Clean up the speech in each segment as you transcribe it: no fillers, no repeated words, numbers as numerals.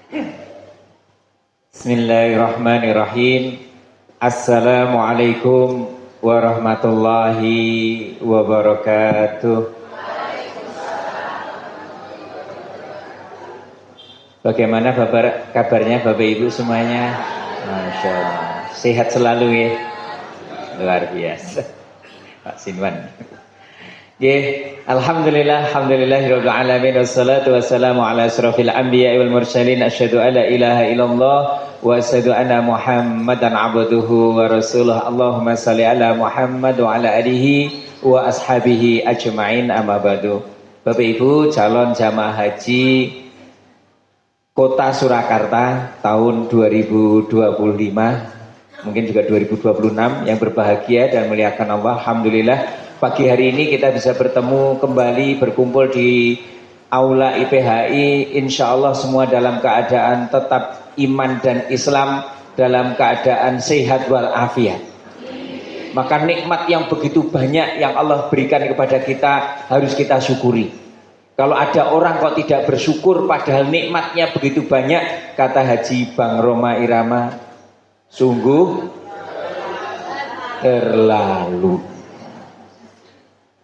Bismillahirrahmanirrahim. Assalamualaikum warahmatullahi wabarakatuh. Bagaimana kabarnya Bapak Ibu semuanya? Masya Allah. Sehat selalu ya. Luar biasa. Pak Sinwan. Alhamdulillah, alhamdulillahirabbil alamin, wassalatu wassalamu ala asrofil anbiya'i wal mursalin, asyhadu alla ilaha illallah wa asyhadu anna Muhammadan abduhu wa rasuluh. Allahumma shalli ala Muhammad wa ala alihi wa ashabihi ajma'in, amma ba'du. Bapak Ibu calon jamaah haji Kota Surakarta tahun 2025, mungkin juga 2026 yang berbahagia dan muliakan Allah. Alhamdulillah pagi hari ini kita bisa bertemu kembali, berkumpul di Aula IPHI. Insya Allah semua dalam keadaan tetap iman dan Islam, dalam keadaan sehat walafiat. Maka nikmat yang begitu banyak yang Allah berikan kepada kita harus kita syukuri. Kalau ada orang kok tidak bersyukur padahal nikmatnya begitu banyak, kata Haji Bang Roma Irama, sungguh terlalu.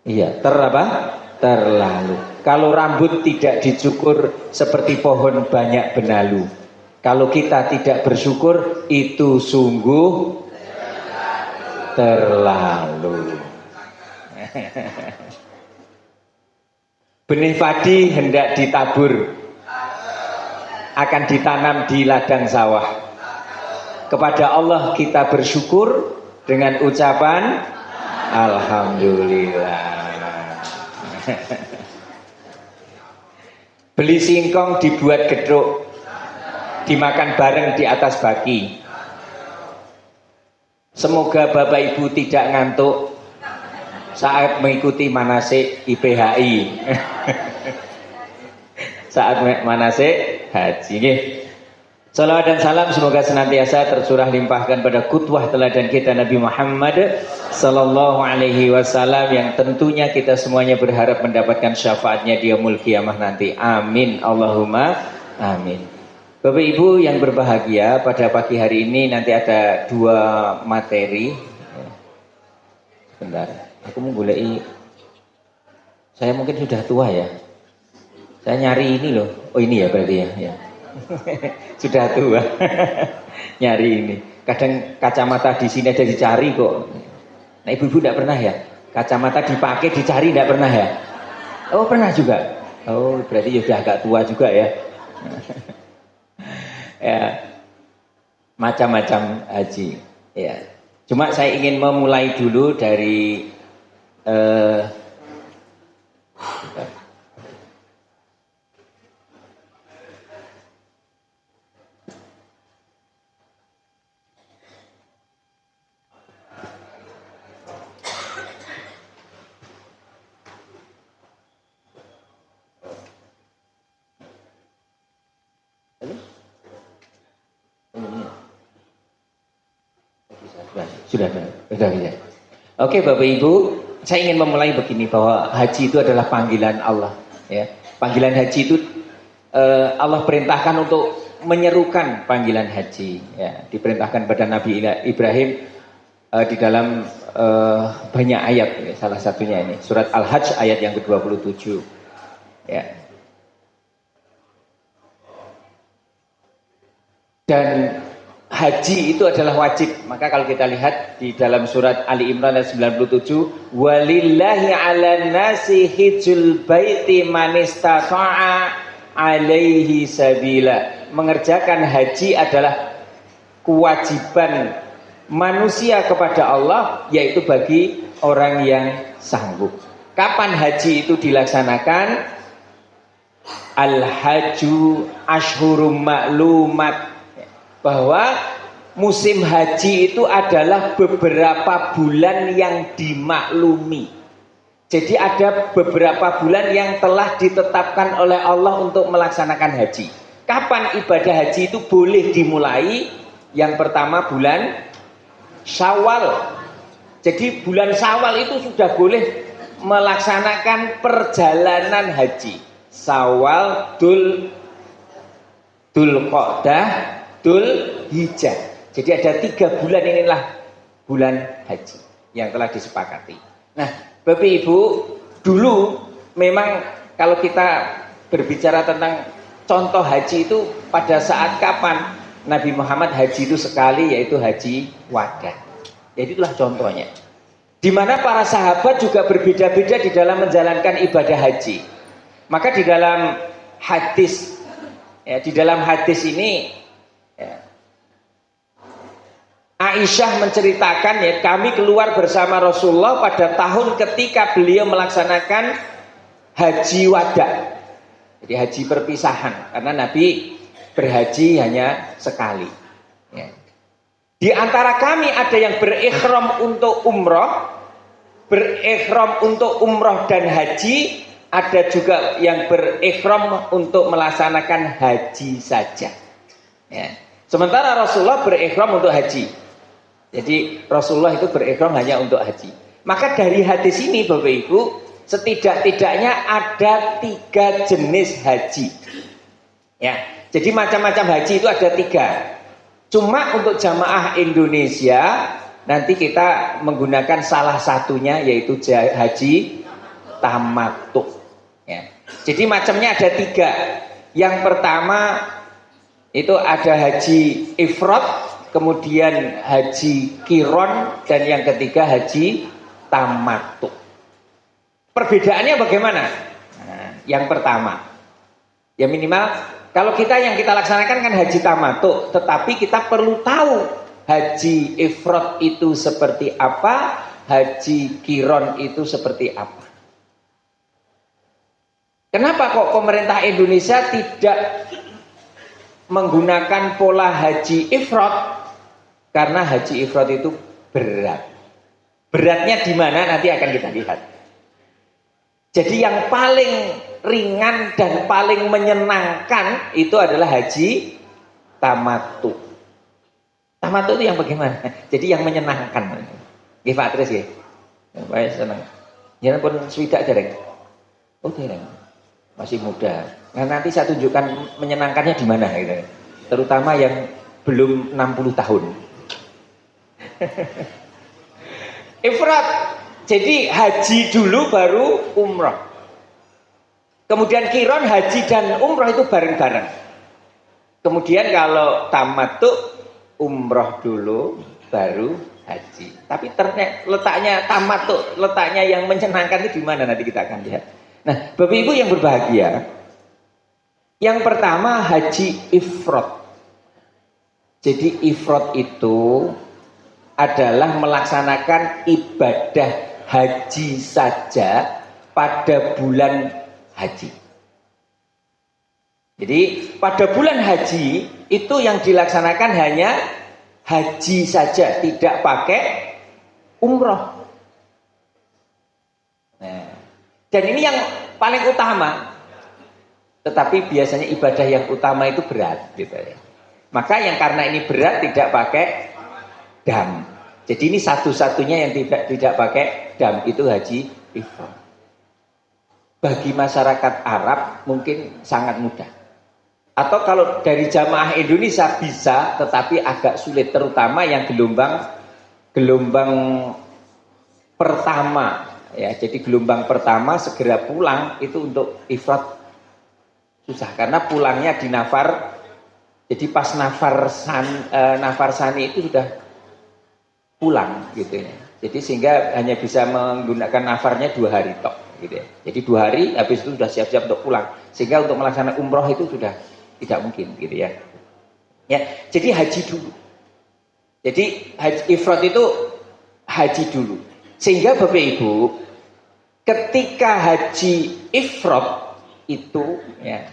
Iya, terlalu. Kalau rambut tidak dicukur seperti pohon banyak benalu. Kalau kita tidak bersyukur itu sungguh terlalu. Benih padi hendak ditabur, akan ditanam di ladang sawah. Kepada Allah kita bersyukur dengan ucapan alhamdulillah. Beli singkong dibuat gedruk, dimakan bareng di atas baki. Semoga Bapak Ibu tidak ngantuk saat mengikuti manasik IPHI. Saat manasik haji. Salawat dan salam semoga senantiasa tercurah limpahkan pada qudwah teladan kita Nabi Muhammad sallallahu alaihi wasallam, yang tentunya kita semuanya berharap mendapatkan syafaatnya di yaumul qiyamah nanti. Amin Allahumma amin. Bapak Ibu yang berbahagia, pada pagi hari ini nanti ada dua materi. Sebentar, aku mau goleki. Saya mungkin sudah tua ya. Saya nyari ini loh. Oh ini ya berarti ya. Sudah tua. Nyari ini. Kadang kacamata di sini aja dicari kok. Nah ibu-ibu tidak pernah ya? Kacamata dipakai dicari tidak pernah ya? Oh pernah juga. Oh berarti sudah agak tua juga ya. Ya, macam-macam haji. Ya. Cuma saya ingin memulai dulu dari sudah ya. Oke Bapak Ibu, saya ingin memulai begini, bahwa haji itu adalah panggilan Allah ya. Panggilan haji itu Allah perintahkan untuk menyerukan panggilan haji ya. Diperintahkan pada Nabi Ibrahim di dalam banyak ayat ya. Salah satunya ini surat Al-Hajj ayat yang ke-27 ya. Dan haji itu adalah wajib. Maka kalau kita lihat di dalam surat Ali Imran ayat 97, walillahi 'alan nasi hijjul baiti man istata'a alaihi sabila. Mengerjakan haji adalah kewajiban manusia kepada Allah, yaitu bagi orang yang sanggup. Kapan haji itu dilaksanakan? Al-hajju ashhurum ma'lumat, bahwa musim haji itu adalah beberapa bulan yang dimaklumi. Jadi ada beberapa bulan yang telah ditetapkan oleh Allah untuk melaksanakan haji. Kapan ibadah haji itu boleh dimulai? Yang pertama bulan Syawal. Jadi bulan Syawal itu sudah boleh melaksanakan perjalanan haji. Syawal, Dzul Dzulqa'dah, Dzulhijjah. Jadi ada 3 bulan inilah bulan haji yang telah disepakati. Nah, Bapak Ibu, dulu memang kalau kita berbicara tentang contoh haji itu pada saat kapan Nabi Muhammad haji itu sekali, yaitu haji wada. Jadi itulah contohnya. Di mana para sahabat juga berbeda-beda di dalam menjalankan ibadah haji. Maka di dalam hadis, ya, di dalam hadis ini, ya, Aisyah menceritakan, ya, kami keluar bersama Rasulullah pada tahun ketika beliau melaksanakan haji wada. Jadi haji perpisahan, karena Nabi berhaji hanya sekali. Ya. Di antara kami ada yang berikhram untuk umroh dan haji, ada juga yang berikhram untuk melaksanakan haji saja. Ya. Sementara Rasulullah berikhram untuk haji. Jadi Rasulullah itu berikhram hanya untuk haji. Maka dari hadis ini Bapak Ibu, setidak-tidaknya ada 3 jenis haji. Ya, jadi macam-macam haji itu ada 3. Cuma untuk jamaah Indonesia nanti kita menggunakan salah satunya, yaitu haji tamattu. Ya. Jadi macamnya ada 3. Yang pertama itu ada haji ifrad, kemudian haji qiron, dan yang ketiga haji tamattu. Perbedaannya bagaimana? Nah, yang pertama, ya minimal kalau yang kita laksanakan kan haji tamattu, tetapi kita perlu tahu haji ifrad itu seperti apa, haji qiron itu seperti apa. Kenapa kok pemerintah Indonesia tidak menggunakan pola haji ifrad? Karena haji ifrad itu berat. Beratnya di mana nanti akan kita lihat. Jadi yang paling ringan dan paling menyenangkan itu adalah haji tamattu. Tamattu itu yang bagaimana? Jadi yang menyenangkan. Nggih Pak terus nggih. Baik seneng. Jenengan pun swidak dereng. Oh dereng. Masih muda. Nah, nanti saya tunjukkan menyenangkannya di mana gitu. Terutama yang belum 60 tahun. Ifrad. Jadi haji dulu baru umroh. Kemudian qiron, haji dan umroh itu bareng-bareng. Kemudian kalau tamattu, umroh dulu baru haji. Tapi letaknya tamattu, letaknya yang menyenangkan itu di mana nanti kita akan lihat. Nah, Bapak Ibu yang berbahagia, yang pertama haji ifrad. Jadi ifrad itu adalah melaksanakan ibadah haji saja pada bulan haji. Jadi pada bulan haji itu yang dilaksanakan hanya haji saja, tidak pakai umroh. Nah, dan ini yang paling utama. Tetapi biasanya ibadah yang utama itu berat, gitu ya. Maka yang karena ini berat tidak pakai dam. Jadi ini satu-satunya yang tidak pakai dam, itu haji ifrad. Bagi masyarakat Arab mungkin sangat mudah. Atau kalau dari jamaah Indonesia bisa, tetapi agak sulit, terutama yang gelombang pertama, ya. Jadi gelombang pertama segera pulang itu untuk ifrad susah, karena pulangnya di nafar. Jadi pas nafar sani itu sudah pulang gitu ya. Jadi sehingga hanya bisa menggunakan nafarnya 2 hari tok gitu ya. Jadi 2 hari habis itu sudah siap-siap untuk pulang. Sehingga untuk melaksanakan umroh itu sudah tidak mungkin gitu ya. Ya, jadi haji dulu. Jadi haji ifrad itu haji dulu. Sehingga Bapak Ibu, ketika haji ifrad itu ya,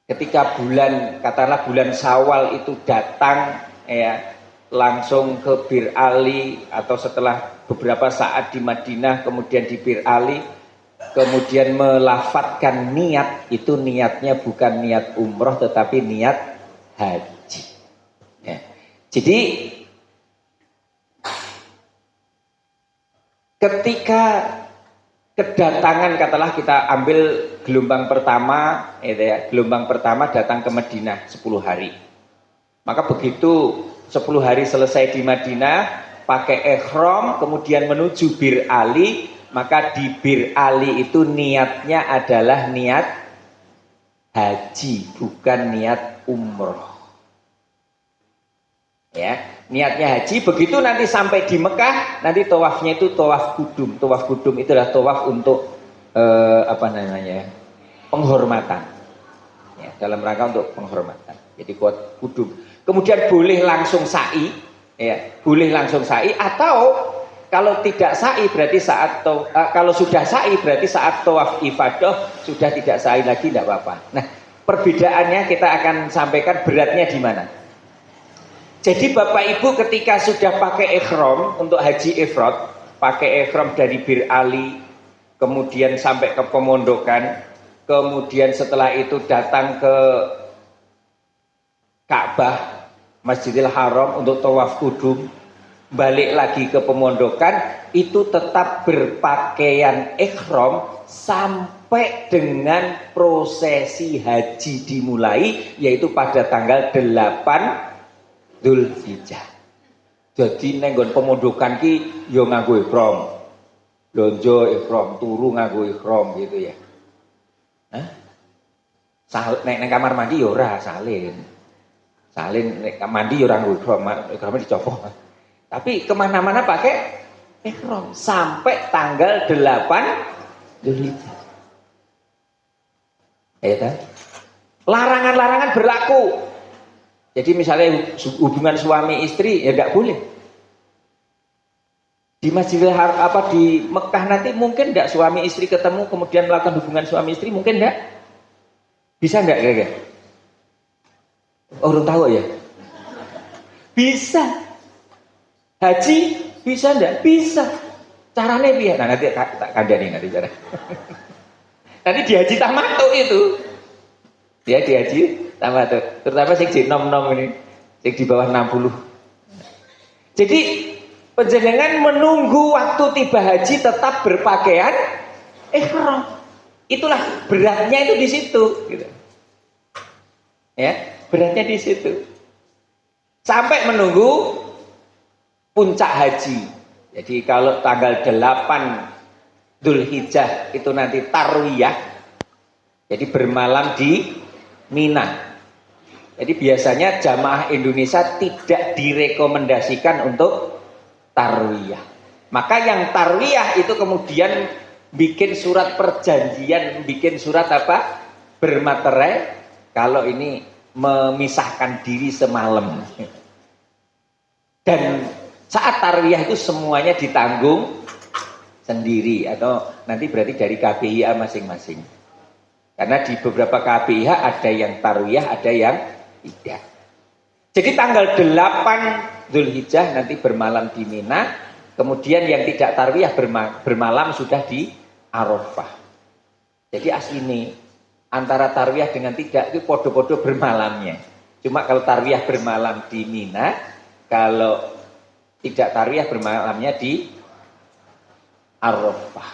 ketika katakanlah bulan Syawal itu datang ya, langsung ke Bir Ali, atau setelah beberapa saat di Madinah kemudian di Bir Ali, kemudian melafadzkan niat, itu niatnya bukan niat umroh tetapi niat haji ya. Jadi ketika kedatangan, katalah kita ambil gelombang pertama, gitu ya, gelombang pertama datang ke Madinah 10 hari. Maka begitu 10 hari selesai di Madinah, pakai ihram, kemudian menuju Bir Ali, maka di Bir Ali itu niatnya adalah niat haji, bukan niat umroh. Ya, niatnya haji. Begitu nanti sampai di Mekah, nanti tawafnya itu tawaf kudum. Tawaf kudum itu adalah tawaf untuk penghormatan. Ya, dalam rangka untuk penghormatan. Jadi kuat kudum. Kemudian boleh langsung sa'i, ya, boleh langsung sa'i, atau kalau tidak sa'i berarti kalau sudah sa'i berarti saat tawaf ifadah, sudah tidak sa'i lagi tidak apa-apa. Nah, perbedaannya kita akan sampaikan beratnya di mana. Jadi Bapak Ibu ketika sudah pakai ihram untuk haji ifrad, pakai ihram dari Bir Ali, kemudian sampai ke pemondokan, kemudian setelah itu datang ke Ka'bah, Masjidil Haram untuk tawaf kudum, balik lagi ke pemondokan, itu tetap berpakaian ihram sampai dengan prosesi haji dimulai, yaitu pada tanggal 8 Dzulhijjah. Jadi nenggon pemondokan ki yo nganggo ihram. Lonjo ihram, turu nganggo ihram gitu ya. Nek kamar mandi yo ora salin. Salin nek mandi yo ora nganggo ihram, ihramnya dicopot. Tapi kemana-mana pakai ihram sampai tanggal 8 Dzulhijjah. Ya kan? Larangan-larangan berlaku. Jadi misalnya hubungan suami istri ya enggak boleh. Di Masjidil Haram di Mekah nanti mungkin enggak suami istri ketemu kemudian melakukan hubungan suami istri, mungkin enggak? Bisa enggak kira-kira? Orang tahu ya? Bisa. Haji bisa enggak? Bisa. Caranya piye? Nah, nanti tak kandani nanti cara. Nanti di haji tamattu itu. Ya di haji tamattu. Terutama sing di nom-nom ini, sing di bawah 60. Jadi panjenengan menunggu waktu tiba haji tetap berpakaian ihram. Itulah beratnya itu di situ, gitu. Ya, beratnya di situ. Sampai menunggu puncak haji. Jadi kalau tanggal 8 Dzulhijjah itu nanti tarwiyah. Jadi bermalam di Mina. Jadi biasanya jamaah Indonesia tidak direkomendasikan untuk tarwiyah. Maka yang tarwiyah itu kemudian bikin surat perjanjian, bikin surat apa? Bermaterai kalau ini memisahkan diri semalam. Dan saat tarwiyah itu semuanya ditanggung sendiri atau nanti berarti dari KPIA masing-masing. Karena di beberapa KPIH ada yang tarwiyah, ada yang tidak. Jadi tanggal 8 Dzulhijjah nanti bermalam di Mina, kemudian yang tidak tarwiyah bermalam sudah di Arafah. Jadi asli ini antara tarwiyah dengan tidak itu podo-podo bermalamnya. Cuma kalau tarwiyah bermalam di Mina, kalau tidak tarwiyah bermalamnya di Arafah.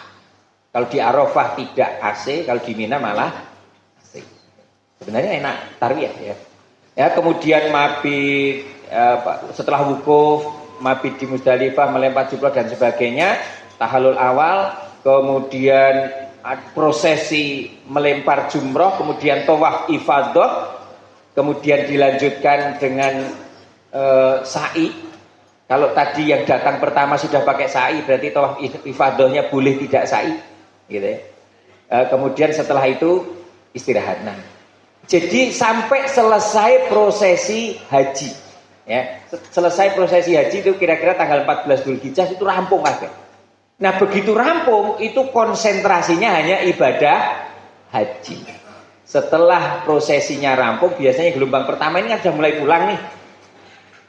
Kalau di Arafah tidak AC, kalau di Mina malah AC. Sebenarnya enak tarwiyah ya. Ya, kemudian mabit setelah wukuf, mabit di Muzdalifah, melempar jumroh dan sebagainya, tahallul awal, kemudian prosesi melempar jumroh, kemudian tawaf ifadah, kemudian dilanjutkan dengan sa'i. Kalau tadi yang datang pertama sudah pakai sa'i, berarti tawaf ifadahnya boleh tidak sa'i, gitu ya. Kemudian setelah itu istirahat. Nah, jadi sampai selesai prosesi haji, ya. Selesai prosesi haji itu kira-kira tanggal 14 Dzulhijjah itu rampung kabeh. Nah, begitu rampung itu konsentrasinya hanya ibadah haji. Setelah prosesinya rampung, biasanya gelombang pertama ini kan sudah mulai pulang nih.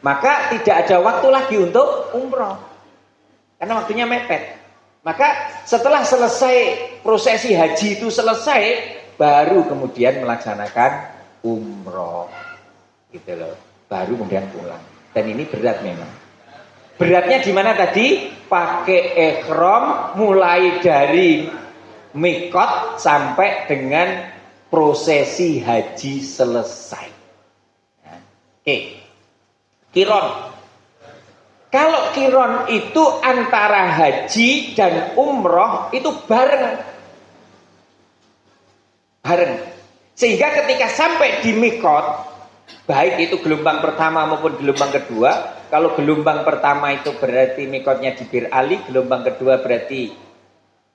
Maka tidak ada waktu lagi untuk umroh. Karena waktunya mepet. Maka setelah selesai prosesi haji itu selesai, baru kemudian melaksanakan umroh. Gitu loh. Baru kemudian pulang. Dan ini berat memang. Beratnya di mana tadi? Pakai ihram mulai dari mikot sampai dengan prosesi haji selesai. Oke. Kiron. Kalau kiron itu antara haji dan umroh itu bareng. Sehingga ketika sampai di mikot, baik itu gelombang pertama maupun gelombang kedua, kalau gelombang pertama itu berarti mikotnya di Bir Ali, gelombang kedua berarti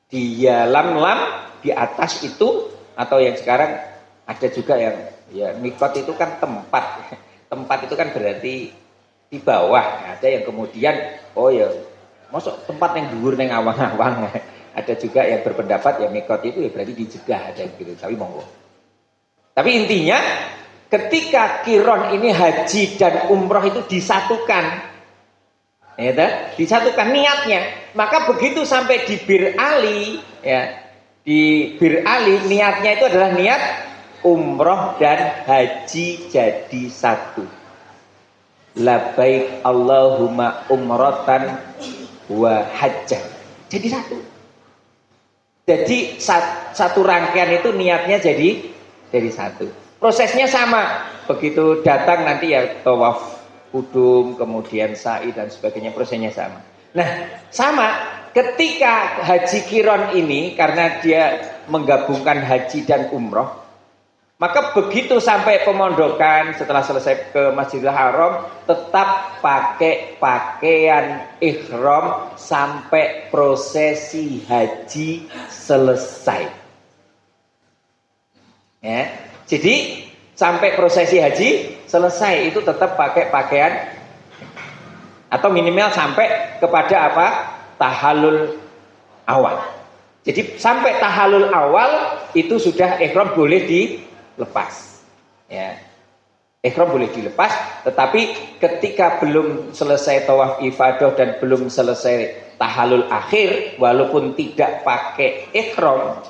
di Yalamlam, di atas itu, atau yang sekarang ada juga yang ya mikot itu kan tempat. Tempat itu kan berarti di bawah. Ada yang kemudian oh ya masuk tempat yang dhuwur ning awang-awang. Ada juga yang berpendapat ya mikot itu ya berarti di Jeddah, ada gitu. Tapi monggo. Tapi intinya ketika kiron ini haji dan umroh itu disatukan, ya, disatukan niatnya, maka begitu sampai di Bir Ali, ya, di Bir Ali niatnya itu adalah niat umroh dan haji jadi satu. Labbaik Allahumma umratan wa hajjah. Jadi satu. Jadi satu rangkaian itu niatnya jadi satu. Prosesnya sama. Begitu datang nanti ya tawaf kudum, kemudian sa'i dan sebagainya, prosesnya sama. Nah, sama ketika haji kiron ini karena dia menggabungkan haji dan umroh, maka begitu sampai pemondokan setelah selesai ke Masjidil Haram tetap pakai pakaian ihram sampai prosesi haji selesai. Ya, jadi sampai prosesi haji selesai itu tetap pakai pakaian atau minimal sampai kepada apa? Tahallul awal. Jadi sampai tahallul awal itu sudah ihram boleh dilepas. Ya. Ihram boleh dilepas, tetapi ketika belum selesai tawaf ifadah dan belum selesai tahallul akhir, walaupun tidak pakai ihram,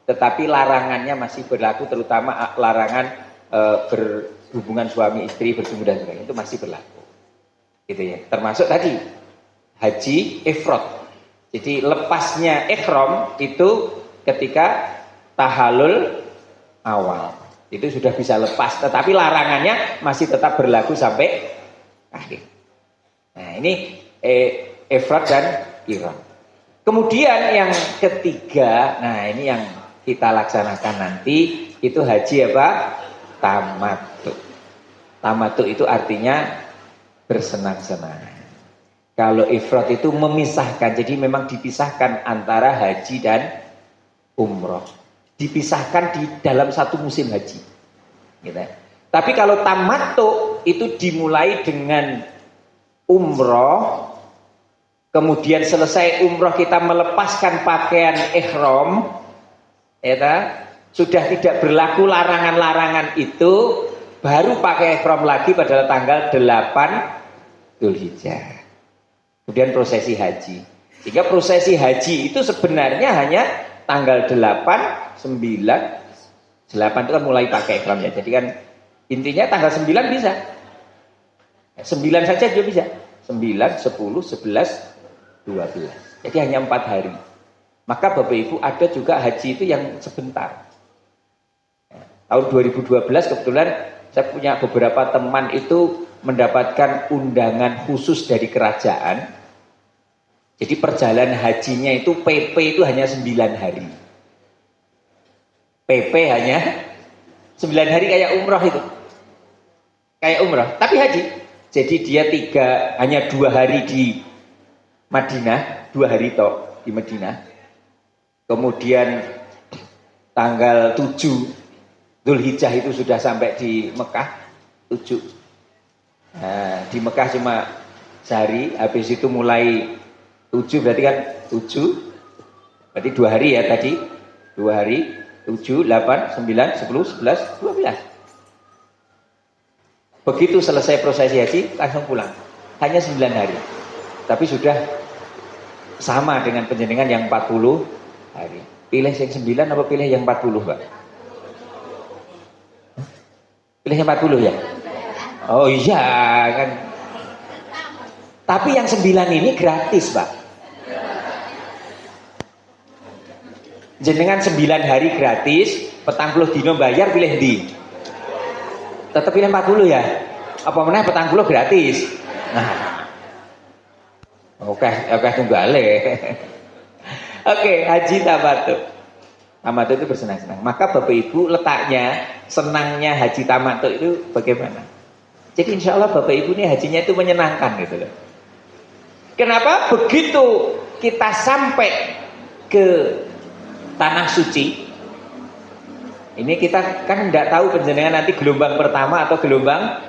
tetapi larangannya masih berlaku, terutama larangan berhubungan suami istri, berjumpa dan sebagainya itu masih berlaku, gitu ya. Termasuk tadi haji ifrad. Jadi lepasnya ihram itu ketika tahallul awal itu sudah bisa lepas, tetapi larangannya masih tetap berlaku sampai akhir. Nah ini ifrad dan qiran. Kemudian yang ketiga, nah ini yang kita laksanakan nanti itu haji apa? Tamattu. Tamattu itu artinya bersenang-senang. Kalau ifrad itu memisahkan, jadi memang dipisahkan antara haji dan umroh. Dipisahkan di dalam satu musim haji. Gitu. Tapi kalau tamattu itu dimulai dengan umroh, kemudian selesai umroh kita melepaskan pakaian ihram. Ya, sudah tidak berlaku larangan-larangan itu, baru pakai ihram lagi pada tanggal 8 Dzulhijjah. Kemudian prosesi haji. Sehingga prosesi haji itu sebenarnya hanya tanggal 8, 9, 8 itu kan mulai pakai ihram ya. Jadi kan intinya tanggal 9 bisa. 9 saja juga bisa. 9, 10, 11, 12. Jadi hanya 4 hari. Maka Bapak Ibu ada juga haji itu yang sebentar. Tahun 2012 kebetulan saya punya beberapa teman itu mendapatkan undangan khusus dari kerajaan. Jadi perjalanan hajinya itu PP itu hanya 9 hari. PP hanya 9 hari kayak umroh itu. Kayak umroh, tapi haji. Jadi dia hanya 2 hari di Madinah, 2 hari toh di Madinah. Kemudian tanggal 7 Dzulhijjah itu sudah sampai di Mekah 7. Nah, di Mekah cuma sehari, habis itu mulai 7 berarti kan 7. Berarti 2 hari ya tadi. 2 hari, 7, 8, 9, 10, 11, 12. Begitu selesai prosesi haji langsung pulang. Hanya 9 hari. Tapi sudah sama dengan penjenengan yang 40 hari. Pilih yang 9 apa pilih yang 40, Mbak? Pilih yang 40 ya? Oh iya kan. Tapi yang 9 ini gratis, Mbak. Jenengan 9 hari gratis, 40 dino bayar, pilih di. Tetap pilih 40 ya. Apa meneh 40 gratis. Nah. Oke tunggale. Oke, haji tamattu. Tamattu itu bersenang-senang. Maka Bapak Ibu letaknya senangnya haji tamattu itu bagaimana? Jadi insya Allah Bapak Ibu ini hajinya itu menyenangkan gitu loh. Kenapa? Begitu kita sampai ke tanah suci, ini kita kan tidak tahu penjenengan nanti gelombang pertama atau gelombang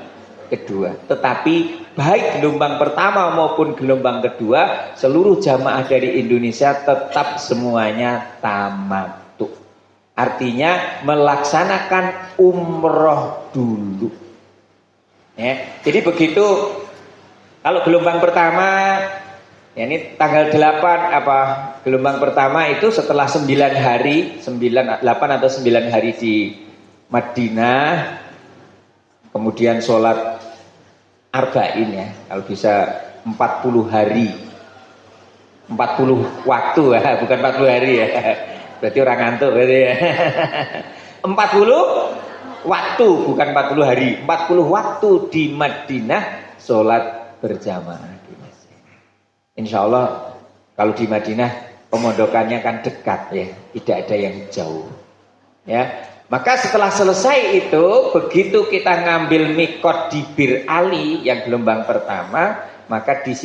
kedua. Tetapi baik gelombang pertama maupun gelombang kedua, seluruh jamaah dari Indonesia tetap semuanya tamattu. Artinya melaksanakan umroh dulu. Ya, jadi begitu kalau gelombang pertama, ya ini tanggal 8 gelombang pertama itu setelah 9 hari, 8 atau 9 hari di Madinah, kemudian sholat arba'in ya, kalau bisa 40 hari, 40 waktu ya, bukan 40 hari ya, berarti orang ngantuk berarti ya. 40 waktu, bukan 40 hari, 40 waktu di Madinah sholat berjamaah di masjid. Insya Allah kalau di Madinah pemondokannya kan dekat ya, tidak ada yang jauh ya. Maka setelah selesai itu, begitu kita ngambil mikot di Bir Ali yang gelombang pertama, maka di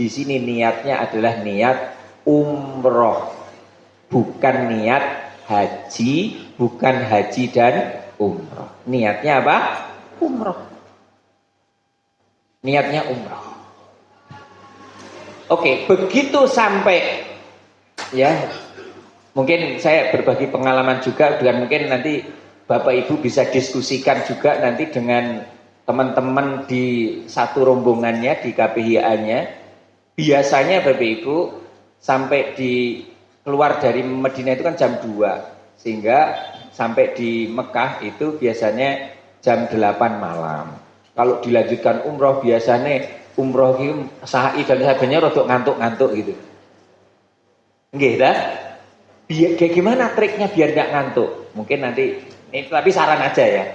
sini niatnya adalah niat umroh, bukan niat haji, bukan haji dan umroh. Niatnya apa? Umroh. Niatnya umroh. Oke, begitu sampai ya. Mungkin saya berbagi pengalaman juga, dan mungkin nanti Bapak Ibu bisa diskusikan juga nanti dengan teman-teman di satu rombongannya, di KPHA-nya. Biasanya Bapak Ibu sampai di keluar dari Madinah itu kan jam 2, sehingga sampai di Mekah itu biasanya jam 8 malam. Kalau dilanjutkan umroh biasanya umroh itu sa'i dan sebagainya rodok ngantuk-ngantuk gitu. Nggih dah. Biar kayak gimana triknya biar nggak ngantuk? Mungkin nanti ini tapi saran aja ya.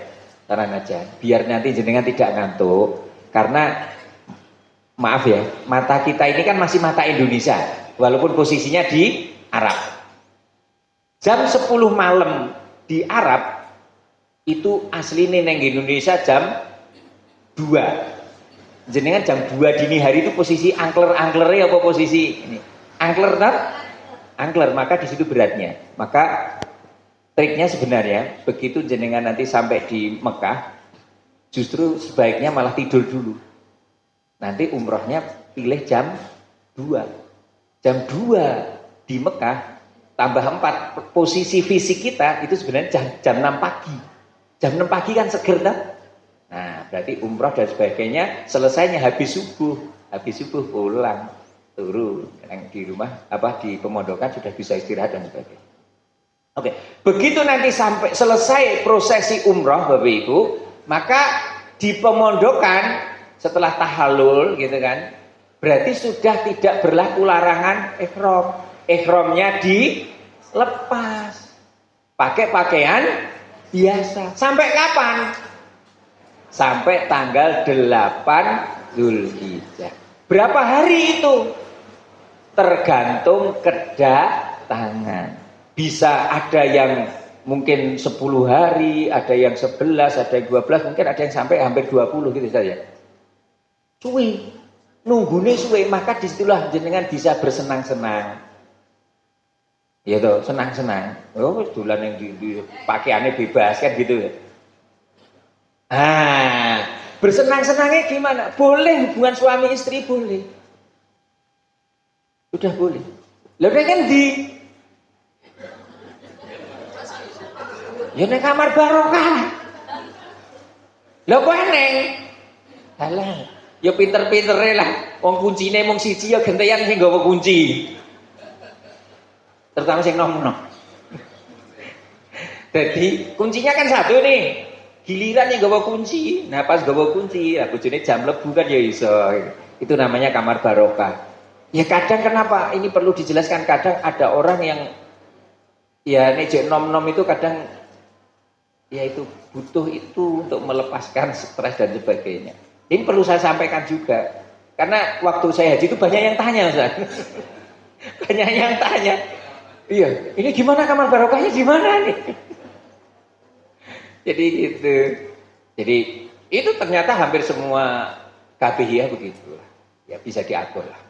Saran aja. Biar nanti jenengan tidak ngantuk, karena maaf ya, mata kita ini kan masih mata Indonesia walaupun posisinya di Arab. Jam 10 malam di Arab itu aslinya neng Indonesia jam 2. Jenengan jam 2 dini hari itu posisi angkler-angklernya apa posisi ini? Angkler tak? Angkler, maka di situ beratnya. Maka triknya sebenarnya begitu jenengan nanti sampai di Mekah, justru sebaiknya malah tidur dulu. Nanti umrohnya pilih jam 2. Jam 2 di Mekah tambah 4, posisi fisik kita itu sebenarnya jam 6 pagi. Jam 6 pagi kan seger tak? Nah, berarti umroh dan sebagainya selesainya habis subuh. Habis subuh pulang. Turun yang di rumah di pemondokan sudah bisa istirahat dan sebagainya. Oke, begitu nanti sampai selesai prosesi umroh Bapak Ibu, maka di pemondokan setelah tahallul gitu kan, berarti sudah tidak berlaku larangan ihram. Ihramnya dilepas, pakai pakaian biasa. Sampai kapan? Sampai tanggal 8 Zulhijjah. Berapa hari itu? Tergantung kedatangan. Bisa ada yang mungkin 10 hari, ada yang 11, ada yang 12, mungkin ada yang sampai hampir 20 gitu saja. Suwi, nunggunya suwi, maka disitulah jenengan bisa bersenang-senang. Ya toh, senang-senang. Oh, dolan yang di pakaiannya bebas kan gitu ya. Bersenang-senangnya gimana? Boleh hubungan suami istri boleh. Udah boleh. Lah kan di ya neng kamar barokah. Lah kok neng? Alah, ya pinter-pintere lah. Wong kuncine mung siji ya gentean sing nggawa kunci. Terutama sing nom-nom. Jadi kuncinya kan satu nih. Giliran yang gawa kunci. Nah pas gawa kunci, bojone jam lebu kan ya iso. Itu namanya kamar barokah. Ya kadang kenapa? Ini perlu dijelaskan, kadang ada orang Ya ini nom-nom itu kadang ya itu butuh itu untuk melepaskan stres dan sebagainya. Ini perlu saya sampaikan juga. Karena waktu saya haji itu banyak yang tanya, Ustaz. Banyak yang tanya. Iya, ini gimana kamal barokahnya gimana nih? Jadi gitu. Jadi itu ternyata hampir semua KBH begitu. Ya bisa diatur lah.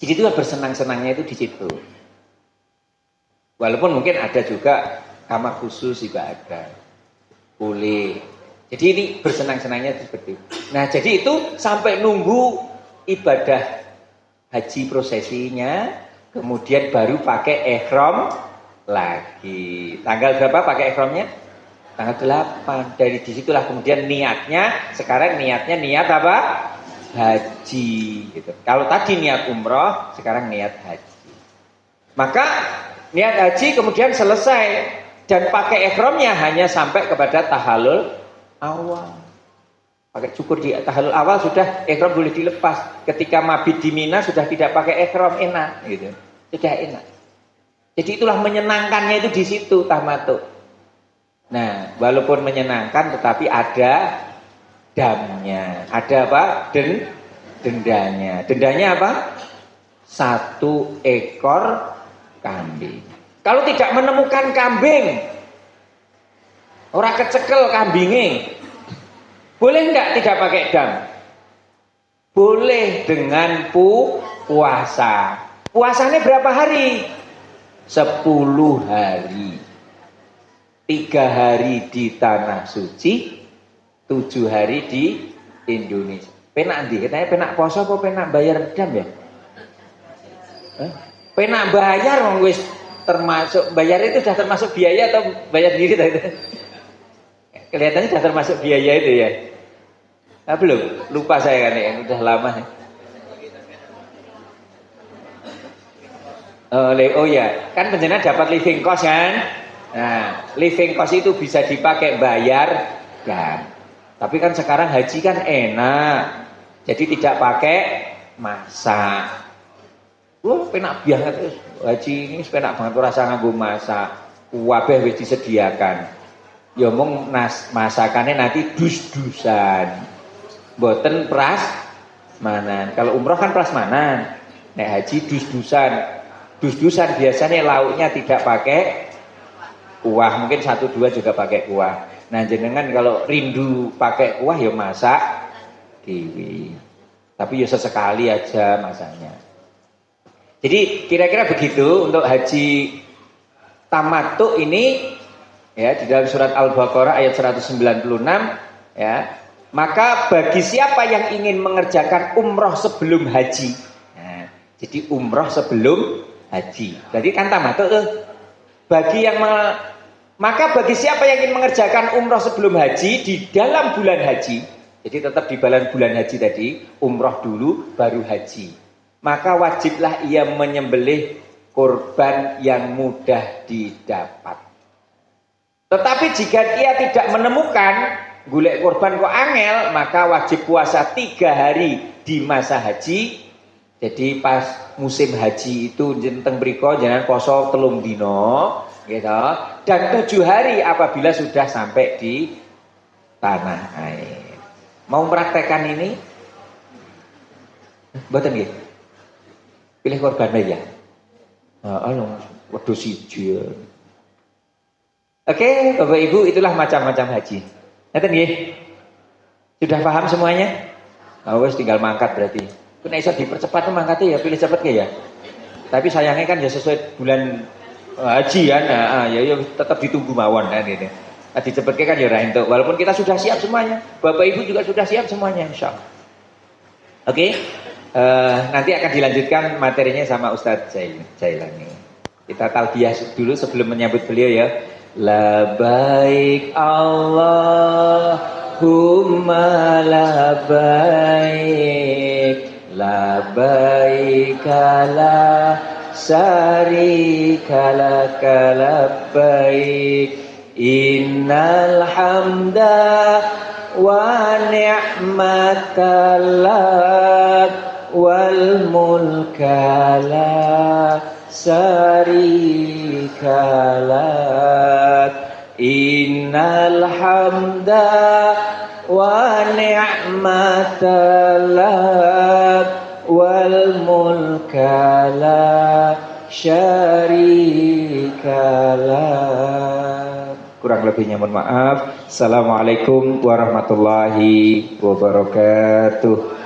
Jadi itu bersenang-senangnya itu di situ. Walaupun mungkin ada juga kamar khusus juga ada. Boleh. Jadi ini bersenang-senangnya seperti itu. Nah, jadi itu sampai nunggu ibadah haji prosesinya, kemudian baru pakai ihram lagi. Tanggal berapa pakai ihramnya? Tanggal 8. Dari disitulah kemudian niatnya, sekarang niatnya niat apa? Haji gitu. Kalau tadi niat umroh, sekarang niat haji. Maka niat haji kemudian selesai dan pakai ihramnya hanya sampai kepada tahallul awal. Pakai cukur di tahallul awal sudah ihram boleh dilepas. Ketika mabit di Mina sudah tidak pakai ihram, enak gitu. Sudah enak. Jadi itulah menyenangkannya itu di situ tamattu. Nah, walaupun menyenangkan tetapi ada damnya. Ada apa? Dendanya. Dendanya apa? 1 ekor kambing. Kalau tidak menemukan kambing, orang kecekel kambingnya, boleh enggak tidak pakai dam? Boleh dengan puasa. Puasanya berapa hari? 10 hari. 3 hari di Tanah Suci, 7 hari di Indonesia. Penak ndi? Katanya penak poso apa penak bayar dam ya? Penak bayar wong wis termasuk bayar itu sudah termasuk biaya atau bayar sendiri tadi? Kelihatannya sudah termasuk biaya itu ya. Nah, belum, lupa saya kan ya, udah lama ya. Oh ya, kan penjana dapat living cost kan? Nah, living cost itu bisa dipakai bayar kan. Tapi kan sekarang haji kan enak. Jadi tidak pakai masak. Penak banget haji ini penak banget rasa nganggo masak. Kabeh wis disediakan. Ya mung masakannya nanti dus-dusan. Mboten prasmanan. Kalau umroh kan prasmanan. Nek haji dus-dusan. Dus-dusan biasanya lauknya tidak pakai kuah, mungkin 1-2 juga pakai kuah. Nah, jenengan kalau rindu pakai kuah ya masak dewe. Tapi ya sesekali aja masaknya. Jadi kira-kira begitu untuk haji tamattu ini ya di dalam surat Al-Baqarah ayat 196 ya. Maka bagi siapa yang ingin mengerjakan umroh sebelum haji. Nah, jadi umroh sebelum haji. Jadi kan tamattu tuh. Maka bagi siapa yang ingin mengerjakan umroh sebelum haji di dalam bulan haji, jadi tetap di bulan haji tadi, umroh dulu baru haji. Maka wajiblah ia menyembelih kurban yang mudah didapat. Tetapi jika ia tidak menemukan golek kurban kok angel, maka wajib puasa 3 hari di masa haji. Jadi pas musim haji itu jenteng mriko jangan poso 3 dino gitu. Dan 7 hari apabila sudah sampai di tanah air. Mau mempraktekkan ini? Mboten nggih. Pilih korban ya. Waduh siji. Oke, Bapak Ibu, itulah macam-macam haji. Ngeten nggih? Sudah paham semuanya? Wes tinggal mangkat berarti. Nek iso dipercepat mangkatnya ya pilih cepet ya. Tapi sayangnya kan ya sesuai bulan haji kan. Ya tetap ditunggu mawon kan ini. Dicepetke kan ya ora entuk. Walaupun kita sudah siap semuanya. Bapak Ibu juga sudah siap semuanya insyaallah. Oke. Nanti akan dilanjutkan materinya sama Ustadz Jailani. Kita talbiyah dulu sebelum menyambut beliau ya. Labbaik Allahumma labbaik. Labbaik la syarika lak labbaik. Innal hamda wa ni'mata lak wal mulka la syarika lak. Innal hamda wa ni'mata lak wal mulka la syarika lak. Kurang lebihnya mohon maaf. Assalamualaikum warahmatullahi wabarakatuh.